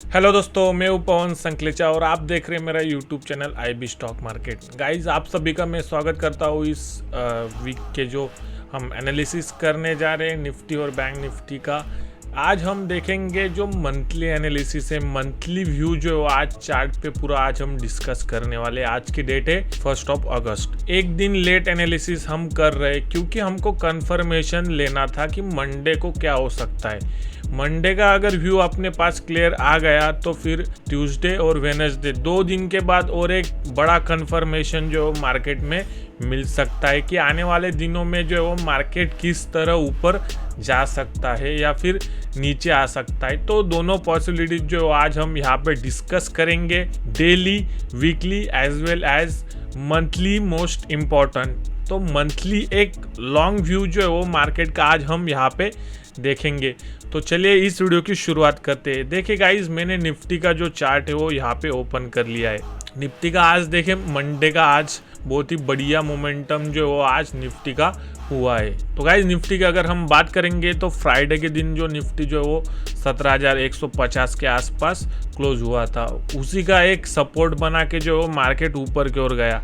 Hello दोस्तों, मैं हूं पवन संकलेचा और आप देख रहे हैं मेरा YouTube channel IB stock market. Guys, आप सभी का मैं स्वागत करता हूं इस वीक के जो हम एनालिसिस करने जा रहे हैं निफ्टी और बैंक निफ्टी का। आज हम देखेंगे जो मंथली एनालिसिस है, मंथली व्यू जो आज चार्ट पे पूरा आज हम डिस्कस करने वाले। आज की डेट है 1 अगस्त। एक दिन लेट एनालिसिस हम कर रहे हैं क्योंकि हमको कंफर्मेशन लेना था कि मंडे को क्या हो सकता है। मंडे का अगर व्यू अपने पास क्लियर आ गया तो फिर ट्यूसडे और वेडनेसडे 2 दिन के बाद और एक बड़ा कंफर्मेशन जो मार्केट में मिल सकता है कि आने वाले दिनों में जो है वो मार्केट किस तरह ऊपर जा सकता है या फिर नीचे आ सकता है। तो दोनों पॉसिबिलिटीज जो आज हम यहाँ पे डिस्कस करेंगे, daily, weekly as well as monthly most important. तो मंथली एक लॉन्ग व्यू जो है वो मार्केट का आज हम यहाँ पे देखेंगे। तो चलिए इस वीडियो की शुरुआत करते हैं। देखिए गाइज, मैंने निफ्टी का जो चार्ट है वो यहाँ पे ओपन कर लिया है। निफ्टी का आज देखें, मंडे का आज बहुत ही बढ़िया मोमेंटम जो है वो आज निफ्टी का हुआ है। तो गाइज, निफ्टी की अगर हम बात करेंगे तो फ्राइडे के दिन जो निफ्टी जो है वो 17,150 के आसपास क्लोज हुआ था। उसी का एक सपोर्ट बना के जो मार्केट ऊपर की ओर गया।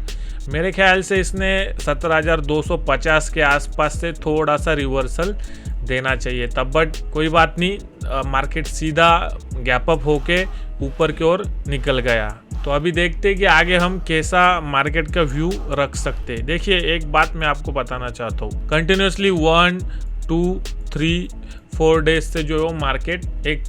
मेरे ख्याल से इसने 17,250 के आसपास से थोड़ा सा रिवर्सल देना चाहिए तब, बट कोई बात नहीं, मार्केट सीधा गैप अप होके ऊपर की ओर निकल गया। तो अभी देखते हैं कि आगे हम कैसा मार्केट का व्यू रख सकते हैं। देखिए, एक बात मैं आपको बताना चाहता हूँ, कंटिन्यूसली 1, 2, 3, 4 डेज से जो है वो मार्केट एक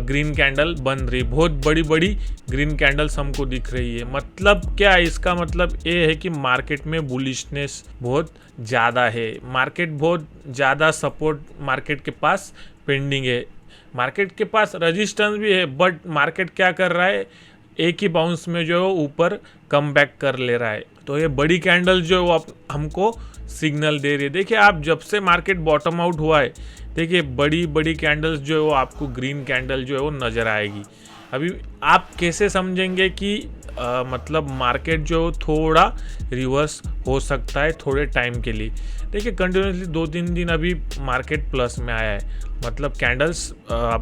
ग्रीन कैंडल बन रही, बहुत बड़ी बड़ी ग्रीन कैंडल्स हमको दिख रही है। मतलब क्या, इसका मतलब ये है कि मार्केट में बुलिशनेस बहुत ज़्यादा है, मार्केट बहुत ज़्यादा सपोर्ट मार्केट के पास पेंडिंग है, मार्केट के पास रेजिस्टेंस भी है, बट मार्केट क्या कर रहा है, एक ही बाउंस में जो है ऊपर कम बैक कर ले रहा है। तो ये बड़ी कैंडल जो है वो हमको सिग्नल दे रही है। देखिए, आप जब से मार्केट बॉटम आउट हुआ है, देखिए बड़ी बड़ी कैंडल्स जो है वो आपको ग्रीन कैंडल जो है वो नज़र आएगी। अभी आप कैसे समझेंगे कि मतलब मार्केट जो थोड़ा रिवर्स हो सकता है थोड़े टाइम के लिए। देखिए, कंटिन्यूसली 2-3 दिन अभी मार्केट प्लस में आया है, मतलब कैंडल्स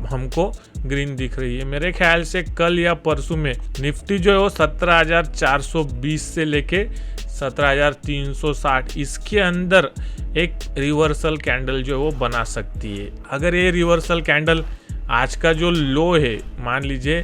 हमको ग्रीन दिख रही है। मेरे ख्याल से कल या परसों में निफ्टी जो है वो 17,420 से लेके 17,360 इसके अंदर एक रिवर्सल कैंडल जो है वो बना सकती है। अगर ये रिवर्सल कैंडल आज का जो लो है, मान लीजिए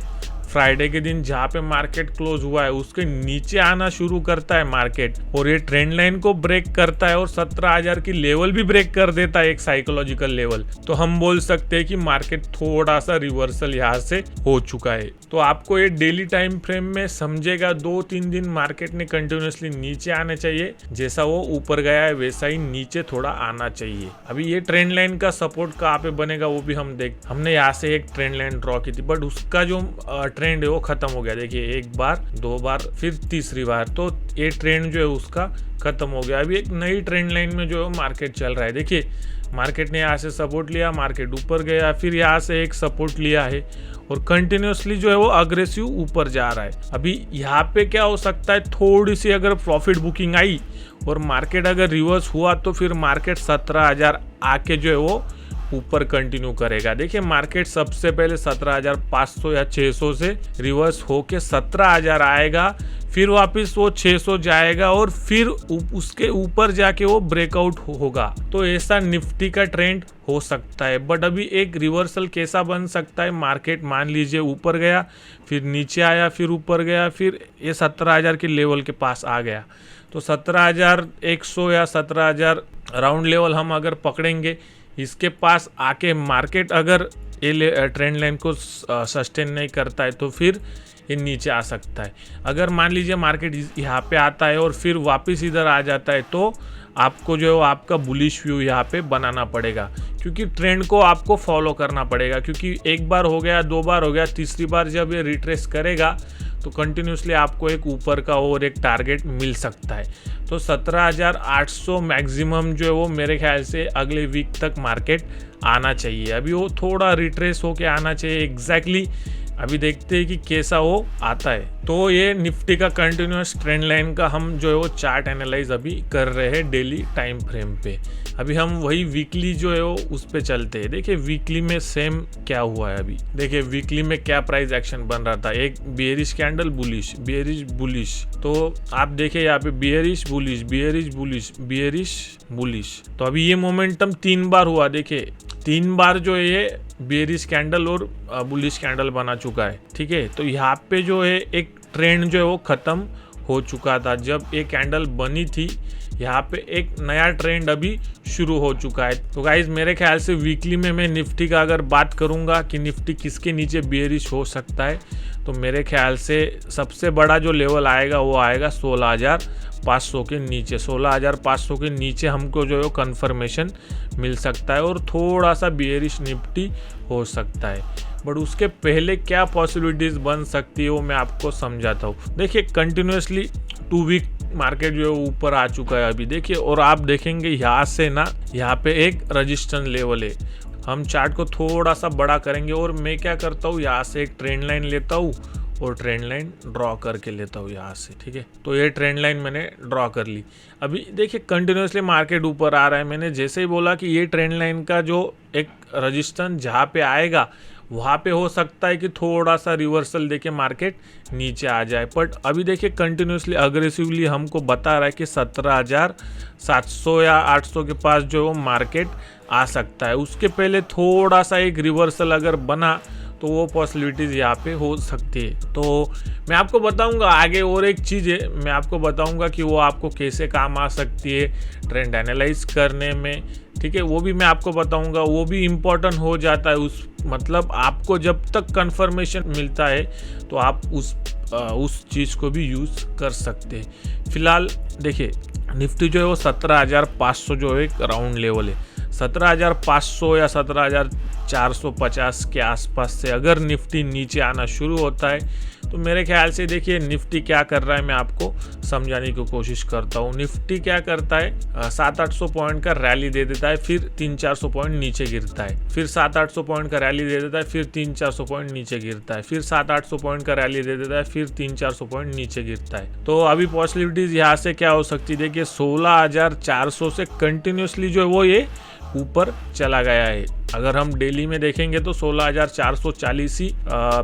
फ्राइडे के दिन जहाँ पे मार्केट क्लोज हुआ है उसके नीचे आना शुरू करता है मार्केट और ये ट्रेंड लाइन को ब्रेक करता है और 17,000 की लेवल भी ब्रेक कर देता है, एक साइकोलॉजिकल लेवल, तो हम बोल सकते हैं कि मार्केट थोड़ा सा रिवर्सल यहाँ से हो चुका है। तो आपको ये डेली टाइम फ्रेम में समझेगा 2-3 दिन मार्केट ने कंटिन्यूसली नीचे आने चाहिए, जैसा वो ऊपर गया है वैसा ही नीचे थोड़ा आना चाहिए। अभी ये ट्रेंड लाइन का सपोर्ट कहाँ पे बनेगा वो भी हमने यहाँ से एक ट्रेंड लाइन ड्रॉ की थी, बट उसका जो ट्रेंड है वो खत्म हो गया। देखिए, 1 बार 2 बार फिर तीसरी बार, तो ये ट्रेंड जो है उसका खत्म हो गया। अभी एक नई ट्रेंड लाइन में जो है मार्केट चल रहा है। देखिए, मार्केट ने यहाँ से सपोर्ट लिया, मार्केट ऊपर गया, फिर यहाँ से एक सपोर्ट लिया है और कंटिन्यूसली जो है वो अग्रेसिव ऊपर जा रहा है। अभी यहाँ पे क्या हो सकता है, थोड़ी सी अगर प्रॉफिट बुकिंग आई और मार्केट अगर रिवर्स हुआ तो फिर मार्केट 17,000 आके जो है वो ऊपर कंटिन्यू करेगा। देखिए, मार्केट सबसे पहले 17,500 या 600 से रिवर्स होके 17,000 आएगा, फिर वापस वो 600 जाएगा और फिर उसके ऊपर जाके वो ब्रेकआउट होगा। तो ऐसा निफ्टी का ट्रेंड हो सकता है, बट अभी एक रिवर्सल कैसा बन सकता है, मार्केट मान लीजिए ऊपर गया, फिर नीचे आया, फिर ऊपर गया, फिर ये 17,000 के लेवल के पास आ गया। तो 17,100 या 17,000 राउंड लेवल हम अगर पकड़ेंगे, इसके पास आके मार्केट अगर ये ट्रेंड लाइन को सस्टेन नहीं करता है तो फिर ये नीचे आ सकता है। अगर मान लीजिए मार्केट यहाँ पे आता है और फिर वापस इधर आ जाता है तो आपको जो है आपका बुलिश व्यू यहाँ पे बनाना पड़ेगा, क्योंकि ट्रेंड को आपको फॉलो करना पड़ेगा। क्योंकि एक बार हो गया, 2 बार हो गया, तीसरी बार जब ये रिट्रेस करेगा तो कंटिन्यूसली आपको एक ऊपर का और एक टारगेट मिल सकता है। तो 17,800 मैक्सिमम जो है वो मेरे ख्याल से अगले वीक तक मार्केट आना चाहिए। अभी वो थोड़ा रिट्रेस होके आना चाहिए। एग्जैक्टली अभी देखते हैं कि कैसा वो आता है। तो ये निफ्टी का कंटिन्यूस ट्रेंड लाइन का हम जो है वो चार्ट एनालाइज अभी कर रहे हैं डेली टाइम फ्रेम पे। अभी हम वही वीकली जो है वो उस पे चलते हैं। देखिए वीकली में सेम क्या हुआ है। अभी देखिए वीकली में क्या प्राइस एक्शन बन रहा था, एक bearish candle, bullish, bearish, bullish. तो आप देखिए यहाँ पे bearish, bullish, bearish, bullish, bearish, bullish. तो अभी ये मोमेंटम 3 बार हुआ। देखिए 3 बार जो है ये बेरिश कैंडल और बुलिश कैंडल बना चुका है। ठीक है, तो यहाँ पे जो है एक ट्रेंड जो है वो खत्म हो चुका था। जब ये कैंडल बनी थी यहाँ पे एक नया ट्रेंड अभी शुरू हो चुका है। तो गाइज मेरे ख्याल से वीकली में मैं निफ्टी का अगर बात करूँगा कि निफ्टी किसके नीचे बेरिश हो सकता है, तो मेरे ख्याल से सबसे बड़ा जो लेवल आएगा वो आएगा 16,500 के नीचे। 16,500 के नीचे हमको जो है कन्फर्मेशन मिल सकता है और थोड़ा सा बियरिश निफ्टी हो सकता है। बट उसके पहले क्या पॉसिबिलिटीज़ बन सकती है वो मैं आपको समझाता हूँ। देखिए कंटिन्यूसली 2 वीक मार्केट जो है ऊपर आ चुका है अभी। देखिए और आप देखेंगे यहाँ से ना, यहाँ पे एक रजिस्टेंस लेवल है। हम चार्ट को थोड़ा सा बड़ा करेंगे और मैं क्या करता हूँ, यहाँ से एक ट्रेंड लाइन लेता हूँ और ट्रेंड लाइन ड्रॉ करके लेता हूँ यहाँ से। ठीक है, तो ये ट्रेंड लाइन मैंने ड्रॉ कर ली। अभी देखिए कंटिन्यूसली मार्केट ऊपर आ रहा है। मैंने जैसे ही बोला कि ये ट्रेंड लाइन का जो एक रजिस्टेंस जहाँ पे आएगा वहाँ पे हो सकता है कि थोड़ा सा रिवर्सल देके मार्केट नीचे आ जाए। बट अभी देखिए कंटिन्यूसली अग्रेसिवली हमको बता रहा है कि 17,700 या 800 के पास जो वो मार्केट आ सकता है। उसके पहले थोड़ा सा एक रिवर्सल अगर बना तो वो पॉसिबिलिटीज़ यहाँ पे हो सकती है। तो मैं आपको बताऊंगा आगे। और एक चीज़ है, मैं आपको बताऊंगा कि वो आपको कैसे काम आ सकती है ट्रेंड एनालाइज करने में। ठीक है, वो भी मैं आपको बताऊंगा। वो भी इम्पोर्टेंट हो जाता है। उस मतलब आपको जब तक कंफर्मेशन मिलता है तो आप उस चीज़ को भी यूज़ कर सकते हैं। फिलहाल देखिए निफ्टी जो है वो 17,500 जो एक राउंड लेवल है। 17,500 या 17,450 के आसपास से अगर निफ्टी नीचे आना शुरू होता है तो मेरे ख्याल से देखिए निफ्टी क्या कर रहा है, मैं आपको समझाने की कोशिश करता हूँ। निफ्टी क्या करता है, 700-800 पॉइंट का रैली दे देता है, फिर 300-400 पॉइंट नीचे गिरता है, फिर 700-800 पॉइंट का रैली दे देता है, फिर 300-400 पॉइंट नीचे गिरता है, फिर 700-800 पॉइंट का रैली दे देता है, फिर 300-400 पॉइंट नीचे गिरता है। तो अभी पॉसिबिलिटीज यहाँ से क्या हो सकती है, देखिए 16,400 से कंटिन्यूसली जो है वो ये ऊपर चला गया है। अगर हम डेली में देखेंगे तो 16,440 ही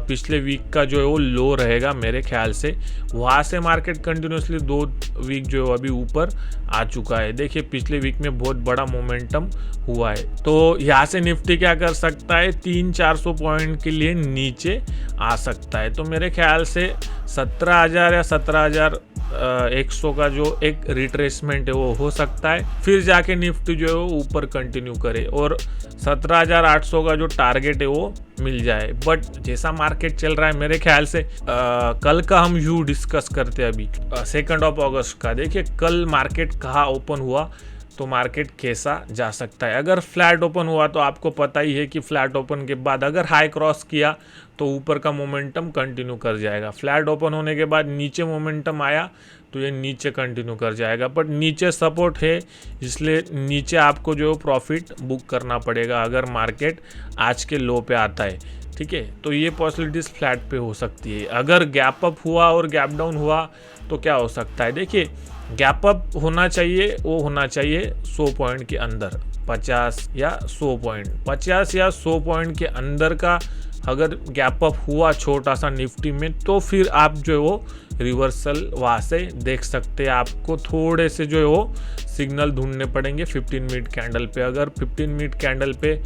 पिछले वीक का जो है वो लो रहेगा मेरे ख्याल से। वहाँ से मार्केट कंटिन्यूसली 2 वीक जो है अभी ऊपर आ चुका है। देखिए पिछले वीक में बहुत बड़ा मोमेंटम हुआ है। तो यहाँ से निफ्टी क्या कर सकता है, 300-400 पॉइंट के लिए नीचे आ सकता है। तो मेरे ख्याल से 17,000 या 17,100 का जो एक रिट्रेसमेंट है वो हो सकता है, फिर जाके निफ्टी जो है वो ऊपर कंटिन्यू करे और 17,800 का जो टारगेट है वो मिल जाए। बट जैसा मार्केट चल रहा है मेरे ख्याल से कल का हम यू डिस्कस करते हैं अभी 2 अगस्त का। देखिए कल मार्केट कहाँ ओपन हुआ तो मार्केट कैसा जा सकता है। अगर फ्लैट ओपन हुआ तो आपको पता ही है कि फ्लैट ओपन के बाद अगर हाई क्रॉस किया तो ऊपर का मोमेंटम कंटिन्यू कर जाएगा। फ्लैट ओपन होने के बाद नीचे मोमेंटम आया तो ये नीचे कंटिन्यू कर जाएगा। बट नीचे सपोर्ट है, इसलिए नीचे आपको जो प्रॉफिट बुक करना पड़ेगा अगर मार्केट आज के लो पे आता है। ठीक है, तो ये पॉसिबिलिटीज़ फ्लैट पे हो सकती है। अगर गैप अप हुआ और गैप डाउन हुआ तो क्या हो सकता है, देखिए गैप अप होना चाहिए, वो होना चाहिए 100 पॉइंट के अंदर, 50 या 100 पॉइंट, 50 या 100 पॉइंट के अंदर का अगर गैप अप हुआ छोटा सा निफ्टी में तो फिर आप जो है वो रिवर्सल वहाँ से देख सकते हैं। आपको थोड़े से जो है वो सिग्नल ढूंढने पड़ेंगे 15 मिनट कैंडल पे। अगर 15 मिनट कैंडल पे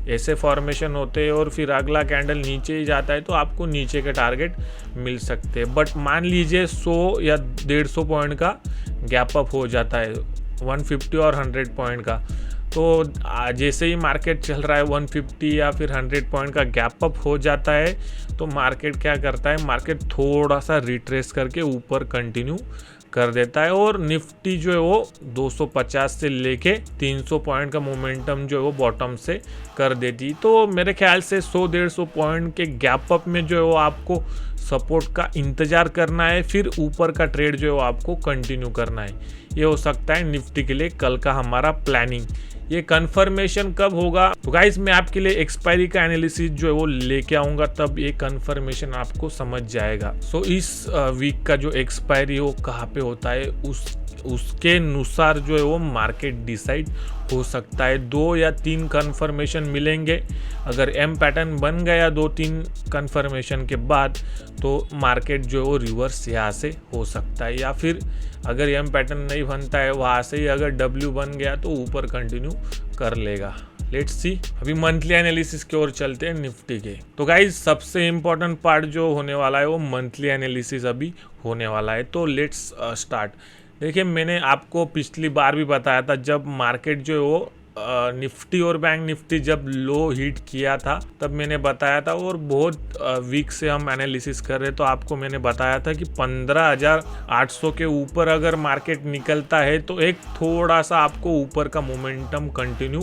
ऐसे फॉर्मेशन होते हैं और फिर अगला कैंडल नीचे ही जाता है तो आपको नीचे के टारगेट मिल सकते हैं। बट मान लीजिए 100 या 150 पॉइंट का गैप अप हो जाता है, 150 और 100 पॉइंट का, तो जैसे ही मार्केट चल रहा है 150 या फिर 100 पॉइंट का गैप अप हो जाता है तो मार्केट क्या करता है, मार्केट थोड़ा सा रिट्रेस करके ऊपर कंटिन्यू कर देता है और निफ्टी जो है वो 250 से लेके 300 पॉइंट का मोमेंटम जो है वो बॉटम से कर देती। तो मेरे ख्याल से 100-150 पॉइंट के गैप अप में जो है वो आपको सपोर्ट का इंतज़ार करना है, फिर ऊपर का ट्रेड जो है वो आपको कंटिन्यू करना है। ये हो सकता है निफ्टी के लिए कल का हमारा प्लानिंग। ये कंफर्मेशन कब होगा? तो गाइस मैं आपके लिए एक्सपायरी का एनालिसिस जो है वो लेके आऊंगा, तब ये कंफर्मेशन आपको समझ जाएगा। सो इस वीक का जो एक्सपायरी हो कहाँ पे होता है उसके अनुसार जो है वो मार्केट डिसाइड हो सकता है। 2 या 3 कंफर्मेशन मिलेंगे। अगर एम पैटर्न बन गया 2-3 कंफर्मेशन के बाद, तो मार्केट जो है वो रिवर्स यहाँ से हो सकता है, या फिर अगर एम पैटर्न नहीं बनता है वहाँ से ही अगर डब्ल्यू बन गया तो ऊपर कंटिन्यू कर लेगा। Let's see. अभी मंथली एनालिसिस की ओर चलते हैं निफ्टी के। तो गाइज सबसे इम्पोर्टेंट पार्ट जो होने वाला है वो मंथली एनालिसिस अभी होने वाला है। तो लेट्स स्टार्ट। देखिए मैंने आपको पिछली बार भी बताया था, जब मार्केट जो है वो निफ्टी और बैंक निफ्टी जब लो हिट किया था तब मैंने बताया था, और बहुत वीक से हम एनालिसिस कर रहे, तो आपको मैंने बताया था कि 15,800 के ऊपर अगर मार्केट निकलता है तो एक थोड़ा सा आपको ऊपर का मोमेंटम कंटिन्यू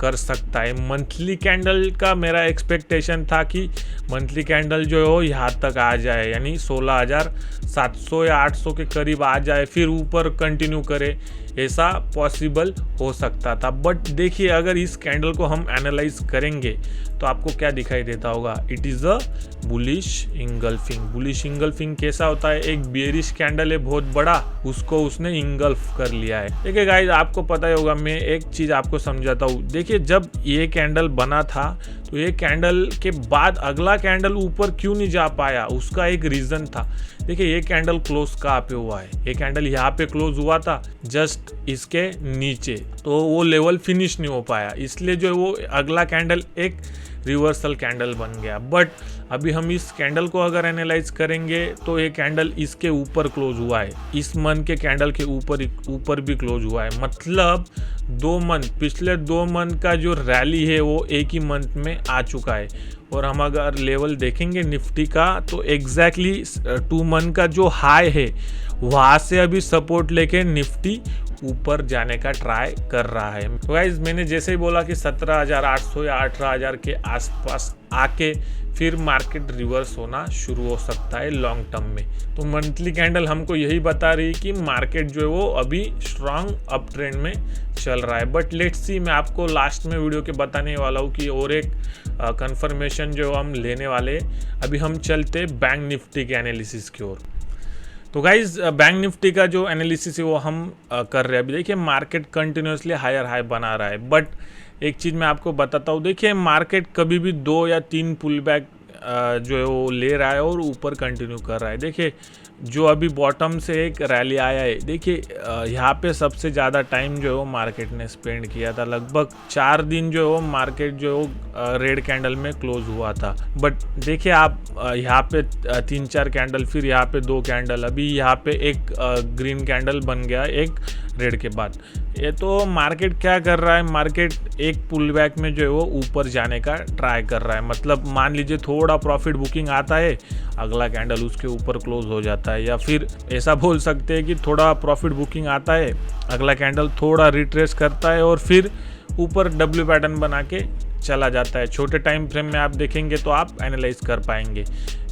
कर सकता है। मंथली कैंडल का मेरा एक्सपेक्टेशन था कि मंथली कैंडल जो है वो यहाँ तक आ जाए, यानी 16,700 या 800 के करीब आ जाए, फिर ऊपर कंटिन्यू करे, ऐसा पॉसिबल हो सकता था। बट देखिए अगर इस कैंडल को हम एनालाइज करेंगे तो आपको क्या दिखाई देता होगा? It is a bullish engulfing. Bullish engulfing कैसा होता है? एक बेरिश कैंडल है बहुत बड़ा, उसको उसने इंगल्फ कर लिया है। देखिए गाइज आपको पता ही होगा, मैं एक चीज़ आपको समझाता हूँ। देखिए जब ये कैंडल बना था तो ये कैंडल के बाद अगला कैंडल ऊपर क्यों नहीं जा पाया, उसका एक रीज़न था। देखिए ये कैंडल क्लोज कहाँ पे हुआ है? ये कैंडल यहाँ पे क्लोज हुआ था, जस्ट इसके नीचे, तो वो लेवल फिनिश नहीं हो पाया, इसलिए जो है वो अगला कैंडल एक रिवर्सल कैंडल बन गया। बट अभी हम इस कैंडल को अगर एनालाइज करेंगे तो ये कैंडल इसके ऊपर क्लोज हुआ है, इस मंथ के कैंडल के ऊपर भी क्लोज हुआ है। मतलब 2 मंथ, पिछले 2 मंथ का जो रैली है वो एक ही मंथ में आ चुका है। और हम अगर लेवल देखेंगे निफ्टी का तो एग्जैक्टली 2 मंथ का जो हाई है वहाँ से अभी सपोर्ट लेके निफ्टी ऊपर जाने का ट्राई कर रहा है। तो गाइज मैंने जैसे ही बोला कि 17,800 या 18,000 के आसपास आके फिर मार्केट रिवर्स होना शुरू हो सकता है लॉन्ग टर्म में। तो मंथली कैंडल हमको यही बता रही है कि मार्केट जो है वो अभी स्ट्रांग अप ट्रेंड में चल रहा है। बट लेट्स सी, मैं आपको लास्ट में वीडियो के बताने वाला हूँ कि और एक कंफर्मेशन जो हम लेने वाले। अभी हम चलते बैंक निफ्टी के एनालिसिस की ओर। तो गाइज बैंक निफ्टी का जो एनालिसिस है वो हम कर रहे हैं। अभी देखिए मार्केट कंटिन्यूसली हायर हाई बना रहा है, बट एक चीज़ मैं आपको बताता हूँ। देखिए मार्केट कभी भी 2 या 3 पुल बैक जो है वो ले रहा है और ऊपर कंटिन्यू कर रहा है। देखिए जो अभी बॉटम से एक रैली आया है, देखिए यहाँ पे सबसे ज़्यादा टाइम जो है वो मार्केट ने स्पेंड किया था। लगभग 4 दिन जो है वो मार्केट जो है वो रेड कैंडल में क्लोज हुआ था। बट देखिए आप यहाँ पे 3-4 कैंडल, फिर यहाँ पे 2 कैंडल, अभी यहाँ पे एक ग्रीन कैंडल बन गया एक रेड के बाद। ये तो मार्केट क्या कर रहा है? मार्केट एक पुल बैक में जो है वो ऊपर जाने का ट्राई कर रहा है। मतलब मान लीजिए थोड़ा प्रॉफिट बुकिंग आता है, अगला कैंडल उसके ऊपर क्लोज हो जाता है, या फिर ऐसा बोल सकते हैं कि थोड़ा प्रॉफिट बुकिंग आता है, अगला कैंडल थोड़ा रिट्रेस करता है और फिर ऊपर डब्ल्यू पैटर्न बना के चला जाता है। छोटे टाइम फ्रेम में आप देखेंगे तो आप एनालाइज कर पाएंगे।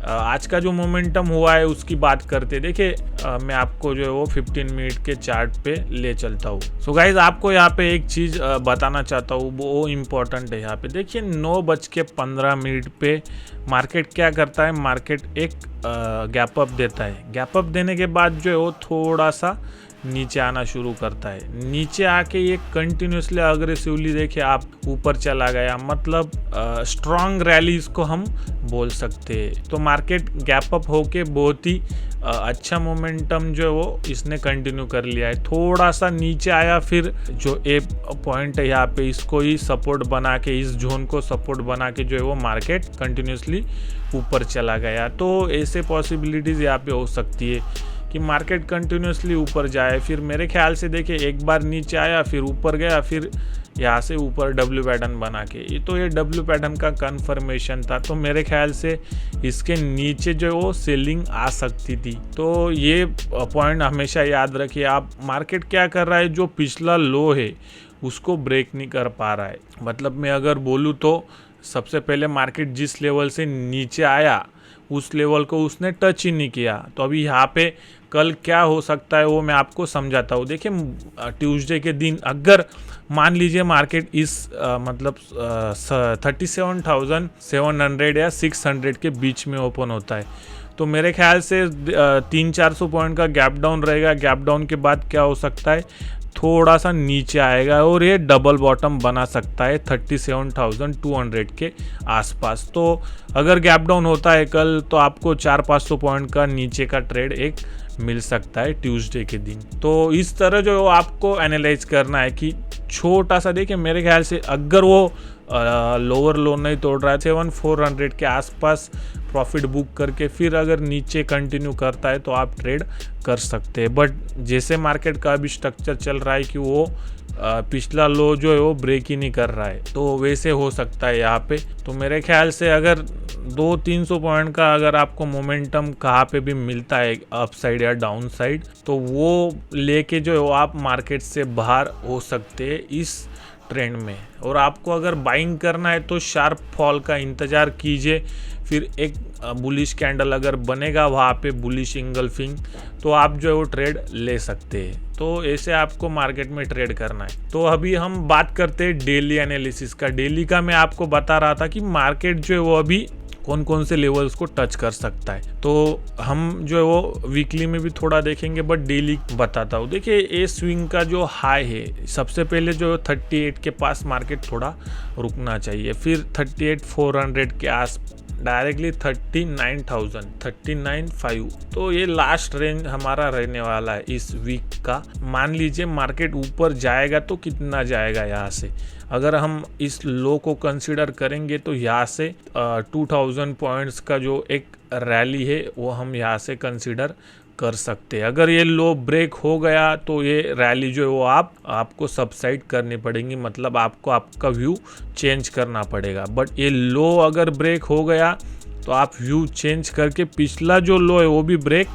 आज का जो मोमेंटम हुआ है उसकी बात करते। देखिए मैं आपको जो है वो 15 मिनट के चार्ट पे ले चलता हूँ। सो गाइज आपको यहाँ पे एक चीज़ बताना चाहता हूँ, वो इम्पोर्टेंट है। यहाँ पे देखिए 9:15 पे मार्केट क्या करता है? मार्केट एक गैप अप देता है। गैप अप देने के बाद जो है वो थोड़ा सा नीचे आना शुरू करता है। नीचे आके ये कंटिन्यूसली अग्रेसिवली देखिए आप ऊपर चला गया, मतलब स्ट्रॉन्ग रैली इसको हम बोल सकते हैं। तो मार्केट गैप अप होके बहुत ही अच्छा मोमेंटम जो है वो इसने कंटिन्यू कर लिया है। थोड़ा सा नीचे आया, फिर जो एक पॉइंट है यहाँ पे इसको ही सपोर्ट बना के, इस जोन को सपोर्ट बना के जो है वो मार्केट कंटिन्यूसली ऊपर चला गया। तो ऐसे पॉसिबिलिटीज़ यहाँ पे हो सकती है कि मार्केट कंटिन्यूसली ऊपर जाए। फिर मेरे ख्याल से देखिए एक बार नीचे आया, फिर ऊपर गया, फिर यहाँ से ऊपर डब्ल्यू पैटर्न बना के, ये डब्ल्यू पैटर्न का कंफर्मेशन था। तो मेरे ख्याल से इसके नीचे जो वो सेलिंग आ सकती थी। तो ये पॉइंट हमेशा याद रखिए आप। मार्केट क्या कर रहा है? जो पिछला लो है उसको ब्रेक नहीं कर पा रहा है। मतलब मैं अगर बोलूँ तो सबसे पहले मार्केट जिस लेवल से नीचे आया उस लेवल को उसने टच ही नहीं किया। तो अभी यहाँ पे कल क्या हो सकता है वो मैं आपको समझाता हूँ। देखिए ट्यूसडे के दिन अगर मान लीजिए मार्केट इस मतलब 37,700 या 600 के बीच में ओपन होता है, तो मेरे ख्याल से 300-400 पॉइंट का गैप डाउन रहेगा। गैप डाउन के बाद क्या हो सकता है, थोड़ा सा नीचे आएगा और ये डबल बॉटम बना सकता है 37,200 के आसपास। तो अगर गैप डाउन होता है कल तो आपको 400-500 पॉइंट का नीचे का ट्रेड एक मिल सकता है ट्यूसडे के दिन। तो इस तरह जो आपको एनालाइज करना है कि छोटा सा, देखिए मेरे ख्याल से अगर वो लोअर लो नहीं तोड़ रहा है 7,400 के आसपास प्रॉफिट बुक करके फिर अगर नीचे कंटिन्यू करता है तो आप ट्रेड कर सकते हैं। बट जैसे मार्केट का अभी स्ट्रक्चर चल रहा है कि वो पिछला लो जो है वो ब्रेक ही नहीं कर रहा है, तो वैसे हो सकता है यहाँ पे। तो मेरे ख्याल से अगर 200-300 पॉइंट का अगर आपको मोमेंटम कहाँ पे भी मिलता है अप साइड या डाउन साइड, तो वो लेके जो है वो आप मार्केट से बाहर हो सकते हैं इस ट्रेंड में। और आपको अगर बाइंग करना है तो शार्प फॉल का इंतज़ार कीजिए, फिर एक बुलिश कैंडल अगर बनेगा वहाँ पे बुलिश इंगल्फिंग, तो आप जो है वो ट्रेड ले सकते हैं। तो ऐसे आपको मार्केट में ट्रेड करना है। तो अभी हम बात करते हैं डेली एनालिसिस का। डेली का मैं आपको बता रहा था कि मार्केट जो है वो अभी कौन कौन से लेवल्स को टच कर सकता है, तो हम जो है वो वीकली में भी थोड़ा देखेंगे, बट डेली बताता हूँ। देखिए ये स्विंग का जो हाई है, सबसे पहले जो 38 के पास मार्केट थोड़ा रुकना चाहिए, फिर 38,400 के आस डायरेक्टली 39,000 39,500, तो ये लास्ट रेंज हमारा रहने वाला है इस वीक का। मान लीजिए मार्केट ऊपर जाएगा तो कितना जाएगा यहाँ से, अगर हम इस लो को कंसीडर करेंगे तो यहाँ से 2000 पॉइंट्स का जो एक रैली है वो हम यहाँ से कंसीडर कर सकते हैं। अगर ये लो ब्रेक हो गया तो ये रैली जो है वो आपको सबसाइड करनी पड़ेगी, मतलब आपको आपका व्यू चेंज करना पड़ेगा। बट ये लो अगर ब्रेक हो गया तो आप व्यू चेंज करके पिछला जो लो है वो भी ब्रेक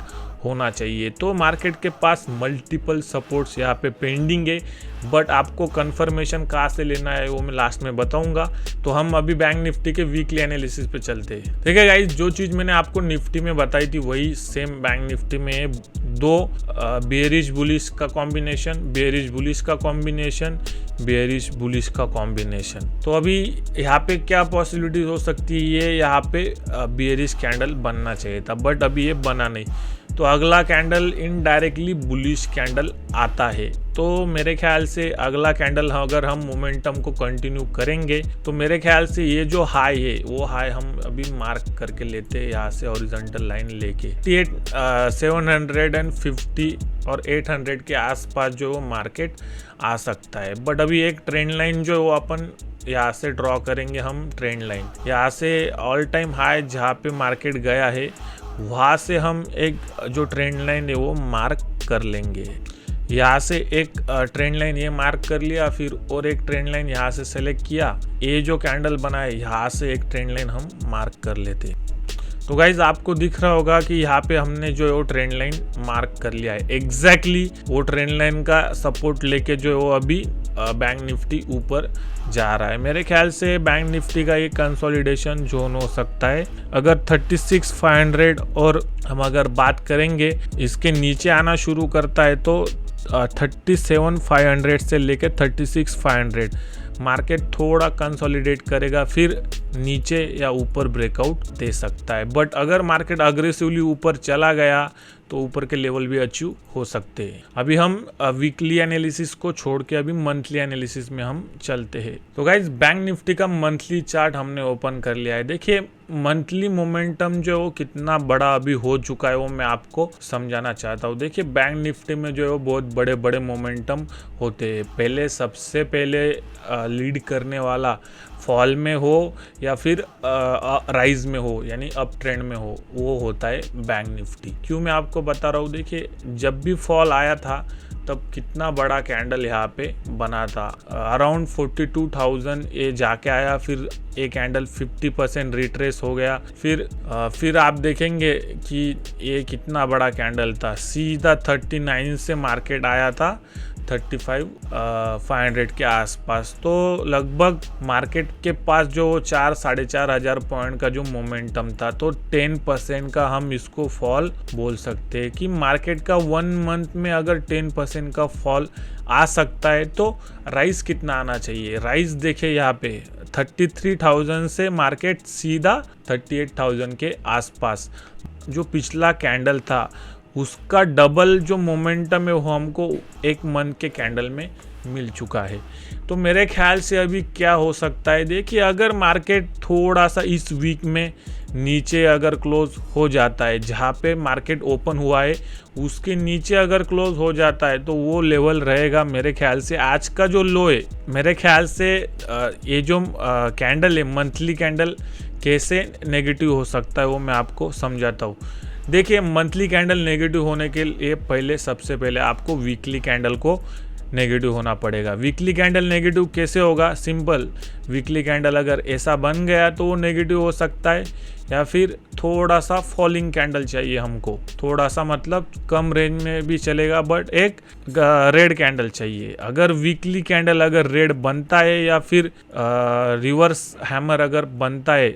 होना चाहिए। तो मार्केट के पास मल्टीपल सपोर्ट्स यहाँ पे पेंडिंग है, बट आपको कंफर्मेशन कहाँ से लेना है वो मैं लास्ट में बताऊंगा। तो हम अभी बैंक निफ्टी के वीकली एनालिसिस पे चलते हैं। ठीक है गाइस, जो चीज़ मैंने आपको निफ्टी में बताई थी वही सेम बैंक निफ्टी में है। दो बेयरिश बुलिश का कॉम्बिनेशन, बेयरिश बुलिश का कॉम्बिनेशन, बेयरिश बुलिश का कॉम्बिनेशन। तो अभी यहाँ पे क्या पॉसिबिलिटी हो सकती है, ये यहाँ पे बेयरिश कैंडल बनना चाहिए था, बट अभी ये बना नहीं, तो अगला कैंडल इनडायरेक्टली बुलिश कैंडल आता है। तो मेरे ख्याल से अगला कैंडल अगर हम मोमेंटम को कंटिन्यू करेंगे तो मेरे ख्याल से ये जो हाई है वो हाई हम अभी मार्क करके लेते हैं यहाँ से हॉरिजॉन्टल लाइन लेके 750 और 800 के आसपास जो मार्केट आ सकता है। बट अभी एक ट्रेंड लाइन जो वो अपन यहाँ से ड्रॉ करेंगे, हम ट्रेंड लाइन यहाँ से ऑल टाइम हाई जहाँ पे मार्केट गया है वहाँ से हम एक जो ट्रेंड लाइन है वो मार्क कर लेंगे। यहाँ से एक ट्रेंड लाइन ये मार्क कर लिया, फिर और एक ट्रेंड लाइन यहाँ से सेलेक्ट किया, ये जो कैंडल बना है यहाँ से एक ट्रेंड लाइन हम मार्क कर लेते। तो गाइज आपको दिख रहा होगा कि यहाँ पे हमने जो है वो ट्रेंड लाइन मार्क कर लिया है। एग्जैक्टली वो ट्रेंड लाइन का सपोर्ट लेके जो है वो अभी बैंक निफ्टी ऊपर जा रहा है। मेरे ख्याल से बैंक निफ्टी का ये कंसोलिडेशन जोन हो सकता है। अगर 36,500 और हम अगर बात करेंगे इसके नीचे आना शुरू करता है तो 37,500 से लेके 36,500 मार्केट थोड़ा कंसोलिडेट करेगा, फिर नीचे या ऊपर ब्रेकआउट दे सकता है। बट अगर मार्केट अग्रेसिवली ऊपर चला गया तो ऊपर के लेवल भी अचीव हो सकते हैं। अभी हम वीकली एनालिसिस को छोड़ के अभी मंथली एनालिसिस में हम चलते हैं। तो गाइज बैंक निफ्टी का मंथली चार्ट हमने ओपन कर लिया है। देखिए मंथली मोमेंटम जो वो कितना बड़ा अभी हो चुका है वो मैं आपको समझाना चाहता हूँ। देखिए बैंक निफ्टी में जो है वो बहुत बड़े बड़े मोमेंटम होते हैं। पहले सबसे पहले लीड करने वाला फॉल में हो या फिर राइज में हो यानी अप ट्रेंड में हो, वो होता है बैंक निफ्टी। क्यों मैं आपको बता रहा हूँ, देखिए जब भी फॉल आया था तब कितना बड़ा कैंडल यहाँ पे बना था, अराउंड 42,000 ये जाके आया, फिर ये कैंडल 50% रिट्रेस हो गया, फिर आप देखेंगे कि ये कितना बड़ा कैंडल था, सीधा 39 से मार्केट आया था 35,500 के आसपास। तो लगभग मार्केट के पास जो 4-4,500 पॉइंट का जो मोमेंटम था, तो 10% का हम इसको फॉल बोल सकते हैं कि मार्केट का 1 मंथ में अगर 10% का फॉल आ सकता है तो राइज कितना आना चाहिए। राइज देखिए यहाँ पे 33,000 से मार्केट सीधा 38,000 के आसपास। जो पिछला कैंडल था उसका डबल जो मोमेंटम है वो हमको 1 मंथ के कैंडल में मिल चुका है। तो मेरे ख्याल से अभी क्या हो सकता है, देखिए अगर मार्केट थोड़ा सा इस वीक में नीचे अगर क्लोज हो जाता है, जहाँ पे मार्केट ओपन हुआ है उसके नीचे अगर क्लोज हो जाता है तो वो लेवल रहेगा मेरे ख्याल से आज का जो लो है। मेरे ख्याल से ये जो कैंडल है, मंथली कैंडल कैसे नेगेटिव हो सकता है वो मैं आपको समझाता हूँ। देखिए मंथली कैंडल नेगेटिव होने के लिए सबसे पहले आपको वीकली कैंडल को नेगेटिव होना पड़ेगा। वीकली कैंडल नेगेटिव कैसे होगा, सिंपल, वीकली कैंडल अगर ऐसा बन गया तो वो नेगेटिव हो सकता है, या फिर थोड़ा सा फॉलिंग कैंडल चाहिए हमको, थोड़ा सा मतलब कम रेंज में भी चलेगा बट एक रेड कैंडल चाहिए। अगर वीकली कैंडल अगर रेड बनता है या फिर रिवर्स हैमर अगर बनता है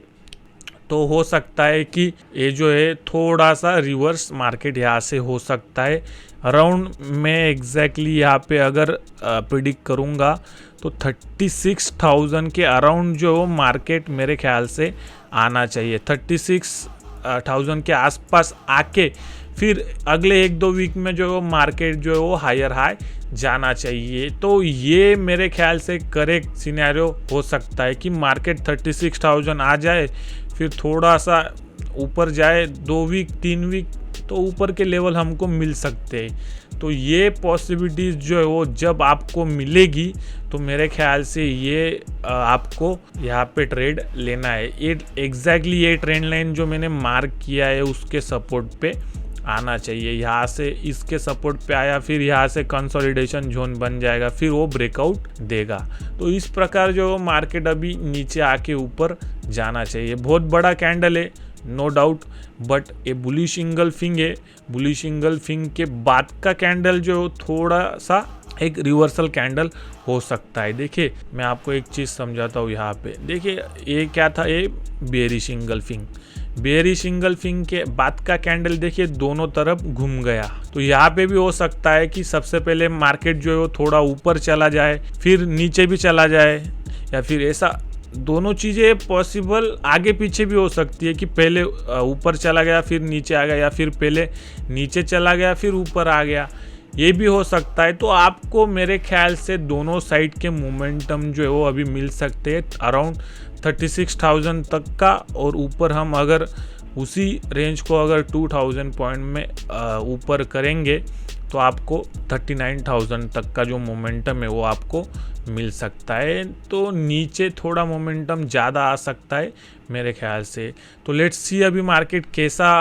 तो हो सकता है कि ये जो है थोड़ा सा रिवर्स मार्केट यहाँ से हो सकता है। अराउंड मैं एग्जैक्टली यहाँ पे अगर प्रिडिक्ट करूँगा तो 36,000 के अराउंड जो मार्केट मेरे ख्याल से आना चाहिए। 36,000 के आसपास आके फिर अगले 1-2 वीक में जो मार्केट जो है वो हायर हाई जाना चाहिए। तो ये मेरे ख्याल से करेक्ट सिनेरियो हो सकता है कि मार्केट 36,000 आ जाए, फिर थोड़ा सा ऊपर जाए 2 वीक 3 वीक तो ऊपर के लेवल हमको मिल सकते हैं। तो ये पॉसिबिलिटीज़ जो है वो जब आपको मिलेगी तो मेरे ख्याल से ये आपको यहाँ पे ट्रेड लेना है। ये एग्जैक्टली ये ट्रेंड लाइन जो मैंने मार्क किया है उसके सपोर्ट पे आना चाहिए। यहाँ से इसके सपोर्ट पे आया, फिर यहाँ से कंसोलिडेशन जोन बन जाएगा, फिर वो ब्रेकआउट देगा। तो इस प्रकार जो मार्केट अभी नीचे आके ऊपर जाना चाहिए। बहुत बड़ा कैंडल है नो डाउट, बट ये बुलिश इंगल्फिंग है। बुलिश इंगल्फिंग के बाद का कैंडल जो थोड़ा सा एक रिवर्सल कैंडल हो सकता है। देखिए मैं आपको एक चीज़ समझाता हूँ यहाँ पे। देखिए ये क्या था, ये बेरिश इंगल्फिंग। बेरिश इंगल्फिंग के बाद का कैंडल देखिए दोनों तरफ घूम गया। तो यहाँ पे भी हो सकता है कि सबसे पहले मार्केट जो है वो थोड़ा ऊपर चला जाए, फिर नीचे भी चला जाए, या फिर ऐसा दोनों चीज़ें पॉसिबल आगे पीछे भी हो सकती है कि पहले ऊपर चला गया फिर नीचे आ गया, या फिर पहले नीचे चला गया फिर ऊपर आ गया, ये भी हो सकता है। तो आपको मेरे ख्याल से दोनों साइड के मोमेंटम जो है वो अभी मिल सकते हैं अराउंड 36,000 तक का, और ऊपर हम अगर उसी रेंज को अगर 2,000 पॉइंट में ऊपर करेंगे तो आपको 39,000 तक का जो मोमेंटम है वो आपको मिल सकता है। तो नीचे थोड़ा मोमेंटम ज़्यादा आ सकता है मेरे ख्याल से। तो लेट्स सी अभी मार्केट कैसा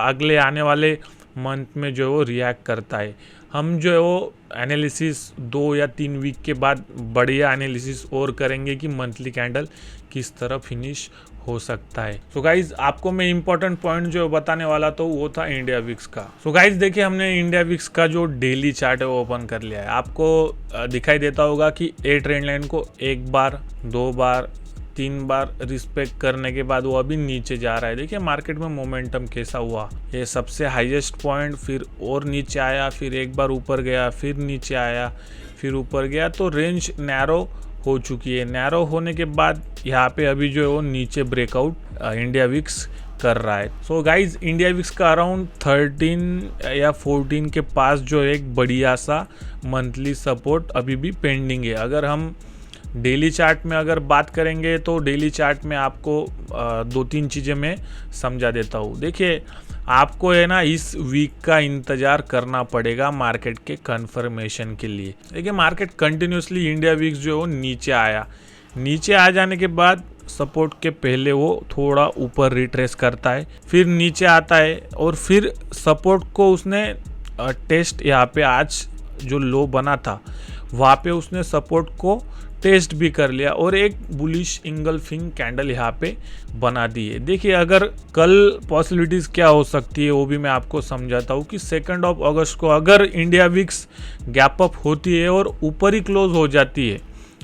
अगले आने वाले मंथ में जो है वो रिएक्ट करता है। हम जो है वो एनालिसिस 2 या 3 वीक के बाद बढ़िया एनालिसिस और करेंगे कि मंथली कैंडल किस तरह फिनिश हो सकता है। सो गाइज आपको मैं इंपॉर्टेंट पॉइंट जो बताने वाला तो वो था इंडिया विक्स का। सो गाइज देखिए हमने इंडिया विक्स का जो डेली चार्ट है वो ओपन कर लिया है। आपको दिखाई देता होगा कि ए ट्रेंड लाइन को 1 बार 2 बार 3 बार रिस्पेक्ट करने के बाद वो अभी नीचे जा रहा है। देखिए मार्केट में मोमेंटम कैसा हुआ, ये सबसे हाईएस्ट पॉइंट, फिर और नीचे आया, फिर एक बार ऊपर गया, फिर नीचे आया, फिर ऊपर गया। तो रेंज नैरो हो चुकी है। नैरो होने के बाद यहाँ पे अभी जो है वो नीचे ब्रेकआउट इंडिया विक्स कर रहा है। सो गाइज इंडिया विक्स का अराउंड 13 या 14 के पास जो एक बढ़िया सा मंथली सपोर्ट अभी भी पेंडिंग है। अगर हम डेली चार्ट में अगर बात करेंगे तो डेली चार्ट में आपको 2-3 चीज़ें मैं समझा देता हूँ। देखिए आपको है ना इस वीक का इंतज़ार करना पड़ेगा मार्केट के कंफर्मेशन के लिए। देखिए मार्केट कंटिन्यूसली इंडिया वीक्स जो है वो नीचे आया, नीचे आ जाने के बाद सपोर्ट के पहले वो थोड़ा ऊपर रिट्रेस करता है, फिर नीचे आता है, और फिर सपोर्ट को उसने टेस्ट यहाँ पे आज जो लो बना था वहाँ पे उसने सपोर्ट को टेस्ट भी कर लिया और एक बुलिश इंगल्फिंग कैंडल यहाँ पे बना दी है। देखिए अगर कल पॉसिबिलिटीज़ क्या हो सकती है वो भी मैं आपको समझाता हूँ कि 2 अगस्त को अगर इंडिया विक्स गैप अप होती है और ऊपर ही क्लोज हो जाती है,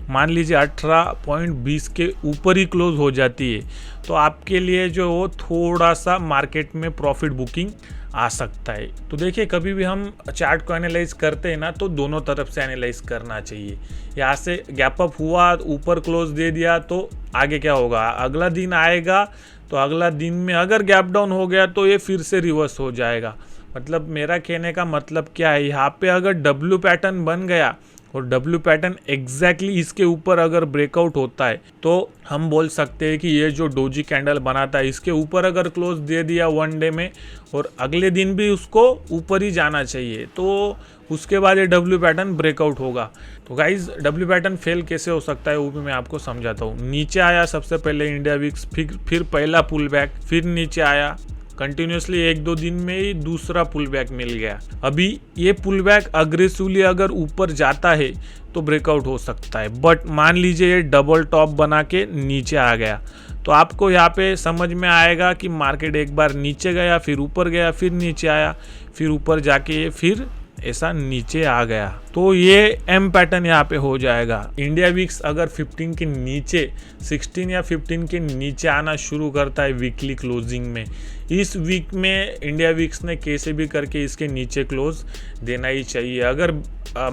मान लीजिए 18.20 के ऊपर ही क्लोज हो जाती है, तो आपके लिए जो वो थोड़ा सा मार्केट में प्रॉफिट बुकिंग आ सकता है। तो देखिए कभी भी हम चार्ट को एनालाइज करते हैं ना तो दोनों तरफ से एनालाइज करना चाहिए। यहाँ से गैप अप हुआ, ऊपर क्लोज दे दिया, तो आगे क्या होगा, अगला दिन आएगा तो अगला दिन में अगर गैप डाउन हो गया तो ये फिर से रिवर्स हो जाएगा। मतलब मेरा कहने का मतलब क्या है, यहाँ पे अगर डब्ल्यू पैटर्न बन गया और डब्ल्यू पैटर्न एग्जैक्टली इसके ऊपर अगर ब्रेकआउट होता है तो हम बोल सकते हैं कि ये जो डोजी कैंडल बनाता है इसके ऊपर अगर क्लोज दे दिया वन डे में और अगले दिन भी उसको ऊपर ही जाना चाहिए, तो उसके बाद ये डब्ल्यू पैटर्न ब्रेकआउट होगा। तो गाइज डब्ल्यू पैटर्न फेल कैसे हो सकता है वो भी मैं आपको समझाता हूँ। नीचे आया सबसे पहले इंडिया विक्स, फिर पहला पुल बैक, फिर नीचे आया, कंटिन्यूसली 1-2 दिन में ही दूसरा पुल बैक मिल गया। अभी ये पुल बैक अग्रेसिवली अगर ऊपर जाता है तो ब्रेकआउट हो सकता है, बट मान लीजिए ये डबल टॉप बना के नीचे आ गया तो आपको यहाँ पे समझ में आएगा कि मार्केट एक बार नीचे गया, फिर ऊपर गया, फिर नीचे आया, फिर ऊपर जाके फिर ऐसा नीचे आ गया, तो ये एम पैटर्न यहाँ पे हो जाएगा। इंडिया विक्स अगर 15 के नीचे 16 या 15 के नीचे आना शुरू करता है वीकली क्लोजिंग में, इस वीक में इंडिया विक्स ने कैसे भी करके इसके नीचे क्लोज देना ही चाहिए अगर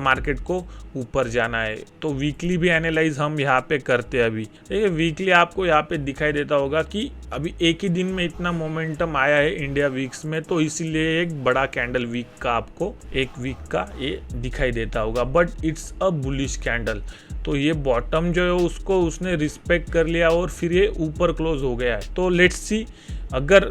मार्केट को ऊपर जाना है। तो वीकली भी एनालाइज हम यहाँ पे करते हैं। अभी देखिए वीकली आपको यहाँ पे दिखाई देता होगा कि अभी एक ही दिन में इतना मोमेंटम आया है इंडिया विक्स में, तो इसीलिए एक बड़ा कैंडल वीक का आपको एक वीक का ये दिखाई देता होगा, but it's a bullish candle. तो ये बॉटम जो है उसको उसने रिस्पेक्ट कर लिया और फिर ये ऊपर क्लोज हो गया है। तो लेट्स सी अगर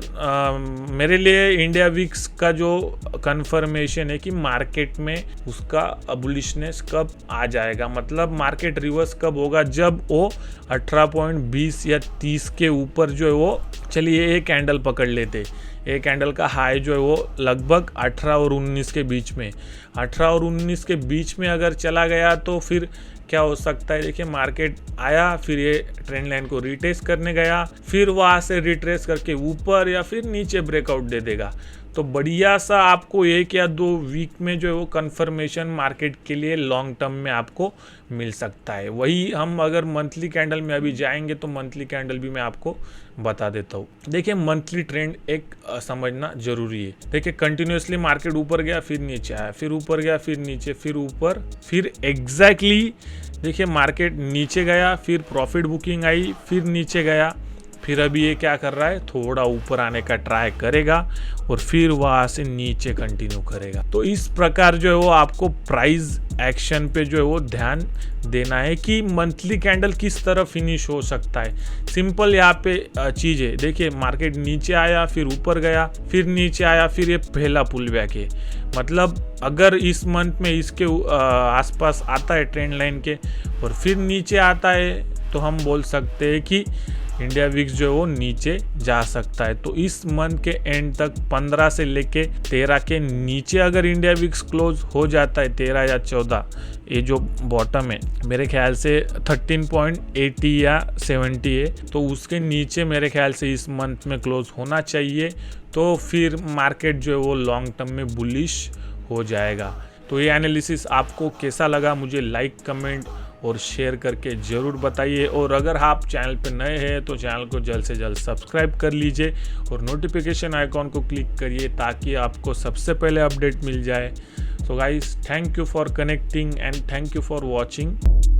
मेरे लिए इंडिया विक्स का जो कंफर्मेशन है कि मार्केट में उसका बुलिशनेस कब आ जाएगा, मतलब मार्केट रिवर्स कब होगा, जब वो 18.20 या 30 के ऊपर जो है वो, चलिए एक कैंडल पकड़ लेते, एक कैंडल का हाई जो है वो लगभग 18 और 19 के बीच में, 18 और 19 के बीच में अगर चला गया तो फिर क्या हो सकता है। देखिए मार्केट आया, फिर ये ट्रेंड लाइन को रिट्रेस करने गया, फिर वहाँ से रिट्रेस करके ऊपर या फिर नीचे ब्रेकआउट दे देगा। तो बढ़िया सा आपको 1 या 2 वीक में जो है वो कंफर्मेशन मार्केट के लिए लॉन्ग टर्म में आपको मिल सकता है। वही हम अगर मंथली कैंडल में अभी जाएंगे तो मंथली कैंडल भी मैं आपको बता देता हूँ। देखिए मंथली ट्रेंड एक समझना जरूरी है। देखिए कंटिन्यूसली मार्केट ऊपर गया, फिर नीचे आया, फिर ऊपर गया, फिर नीचे, फिर ऊपर, फिर एग्जैक्टली देखिए मार्केट नीचे गया, फिर प्रॉफिट बुकिंग आई, फिर नीचे गया, फिर अभी ये क्या कर रहा है, थोड़ा ऊपर आने का ट्राई करेगा और फिर वहाँ से नीचे कंटिन्यू करेगा। तो इस प्रकार जो है वो आपको प्राइस एक्शन पे जो है वो ध्यान देना है कि मंथली कैंडल किस तरह फिनिश हो सकता है। सिंपल यहाँ पे चीज़ है। देखिए मार्केट नीचे आया, फिर ऊपर गया, फिर नीचे आया, फिर ये पहला पुल बैक है। मतलब अगर इस मंथ में इसके आसपास आता है ट्रेंड लाइन के और फिर नीचे आता है तो हम बोल सकते हैं कि इंडिया विक्स जो है वो नीचे जा सकता है। तो इस मंथ के एंड तक 15 से लेके 13 के नीचे अगर इंडिया विक्स क्लोज हो जाता है, 13 या 14, ये जो बॉटम है मेरे ख्याल से 13.80 या 70 है, तो उसके नीचे मेरे ख्याल से इस मंथ में क्लोज होना चाहिए। तो फिर मार्केट जो है वो लॉन्ग टर्म में बुलिश हो जाएगा। तो ये एनालिसिस आपको कैसा लगा मुझे लाइक, कमेंट और शेयर करके ज़रूर बताइए। और अगर आप चैनल पर नए हैं तो चैनल को जल्द से जल्द सब्सक्राइब कर लीजिए और नोटिफिकेशन आइकॉन को क्लिक करिए ताकि आपको सबसे पहले अपडेट मिल जाए। So guys, thank you for connecting and thank you for watching.